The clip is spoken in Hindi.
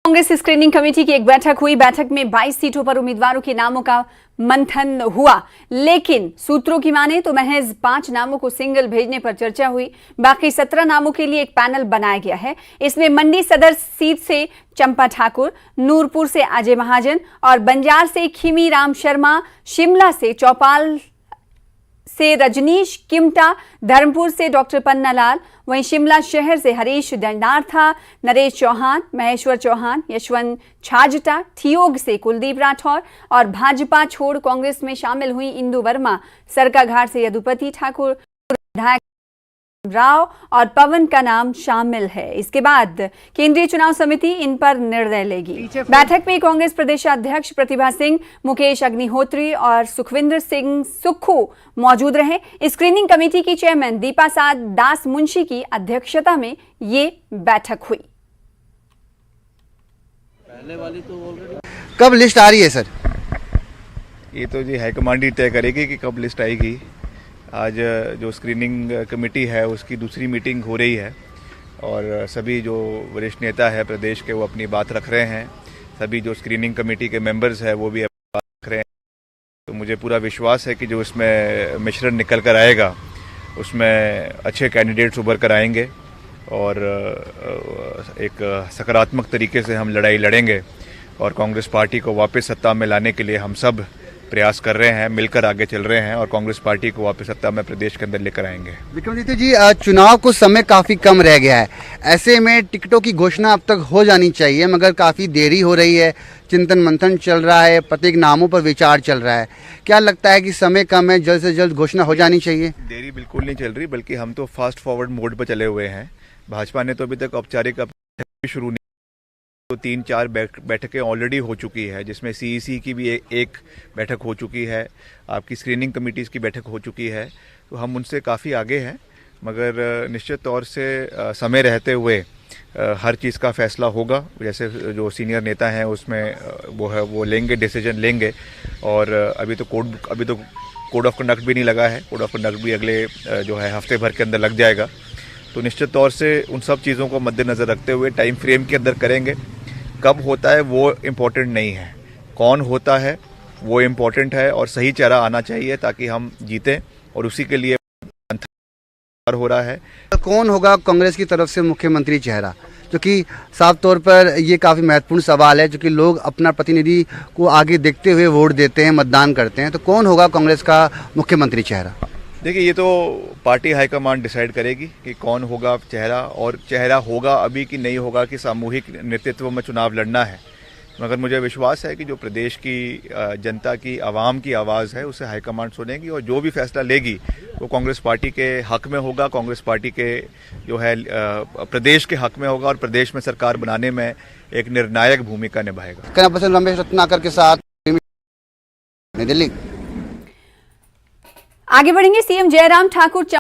कांग्रेस स्क्रीनिंग कमेटी की एक बैठक हुई। बैठक में 22 सीटों पर उम्मीदवारों के नामों का मंथन हुआ, लेकिन सूत्रों की माने तो महज 5 नामों को सिंगल भेजने पर चर्चा हुई। बाकी 17 नामों के लिए एक पैनल बनाया गया है। इसमें मंडी सदर सीट से चंपा ठाकुर, नूरपुर से अजय महाजन और बंजार से खिमी राम शर्मा, शिमला से चौपाल से रजनीश किमटा, धर्मपुर से डॉक्टर पन्नालाल, वहीं शिमला शहर से हरीश दंडारथा, नरेश चौहान, महेश्वर चौहान, यशवंत छाजटा, ठियोग से कुलदीप राठौर और भाजपा छोड़ कांग्रेस में शामिल हुई इंदु वर्मा, सरकाघाट से यदुपति ठाकुर, विधायक राव और पवन का नाम शामिल है। इसके बाद केंद्रीय चुनाव समिति इन पर निर्णय लेगी। बैठक में कांग्रेस प्रदेशाध्यक्ष प्रतिभा सिंह, मुकेश अग्निहोत्री और सुखविंदर सिंह सुक्खू मौजूद रहे। स्क्रीनिंग कमेटी की चेयरमैन दीपा दास मुंशी की अध्यक्षता में ये बैठक हुई। कब लिस्ट आ रही है सर? ये तो जी हाईकमांड ही तय करेगी कि कब लिस्ट आएगी। आज जो स्क्रीनिंग कमेटी है उसकी दूसरी मीटिंग हो रही है और सभी जो वरिष्ठ नेता है प्रदेश के वो अपनी बात रख रहे हैं। सभी जो स्क्रीनिंग कमेटी के मेंबर्स हैं वो भी अपनी बात रख रहे हैं। तो मुझे पूरा विश्वास है कि जो इसमें मिश्रण निकल कर आएगा उसमें अच्छे कैंडिडेट्स उभर कर आएंगे और एक सकारात्मक तरीके से हम लड़ाई लड़ेंगे और कांग्रेस पार्टी को वापस सत्ता में लाने के लिए हम सब प्रयास कर रहे हैं, मिलकर आगे चल रहे हैं और कांग्रेस पार्टी को वापस सत्ता में प्रदेश के अंदर लेकर आएंगे। विक्रमादित्य जी, चुनाव को समय काफी कम रह गया है, ऐसे में टिकटों की घोषणा अब तक हो जानी चाहिए, मगर काफी देरी हो रही है। चिंतन मंथन चल रहा है, प्रत्येक नामों पर विचार चल रहा है। क्या लगता है कि समय कम है, जल्द से जल्द घोषणा हो जानी चाहिए? देरी बिल्कुल नहीं चल रही, बल्कि हम तो फास्ट फॉरवर्ड मोड पर चले हुए हैं। भाजपा ने तो अभी तक औपचारिक शुरू नहीं, तो 3-4 बैठकें ऑलरेडी हो चुकी है, जिसमें सीईसी की भी एक बैठक हो चुकी है, आपकी स्क्रीनिंग कमिटीज़ की बैठक हो चुकी है। तो हम उनसे काफ़ी आगे हैं, मगर निश्चित तौर से समय रहते हुए हर चीज़ का फैसला होगा। जैसे जो सीनियर नेता हैं उसमें वो लेंगे, डिसीजन लेंगे। और अभी तो कोड ऑफ कंडक्ट भी नहीं लगा है। कोड ऑफ कंडक्ट भी अगले जो है हफ्ते भर के अंदर लग जाएगा। तो निश्चित तौर से उन सब चीज़ों को मद्देनज़र रखते हुए टाइम फ्रेम के अंदर करेंगे। कब होता है वो इम्पोर्टेंट नहीं है, कौन होता है वो इम्पोर्टेंट है और सही चेहरा आना चाहिए ताकि हम जीतें, और उसी के लिए हो रहा है। कौन होगा कांग्रेस की तरफ से मुख्यमंत्री चेहरा, जो कि साफ तौर पर ये काफ़ी महत्वपूर्ण सवाल है, जो कि लोग अपना प्रतिनिधि को आगे देखते हुए वोट देते हैं, मतदान करते हैं। तो कौन होगा कांग्रेस का मुख्यमंत्री चेहरा? देखिए, ये तो पार्टी हाईकमांड डिसाइड करेगी कि कौन होगा चेहरा, और चेहरा होगा अभी कि नहीं होगा कि सामूहिक नेतृत्व में चुनाव लड़ना है। मगर मुझे विश्वास है कि जो प्रदेश की जनता की, आवाम की आवाज़ है उसे हाईकमांड सुनेगी और जो भी फैसला लेगी वो कांग्रेस पार्टी के हक में होगा, कांग्रेस पार्टी के जो है प्रदेश के हक में होगा और प्रदेश में सरकार बनाने में एक निर्णायक भूमिका निभाएगा। कैमरा पर्सन रमेश रत्नाकर के साथ, नई दिल्ली। आगे बढ़ेंगे। सीएम जयराम ठाकुर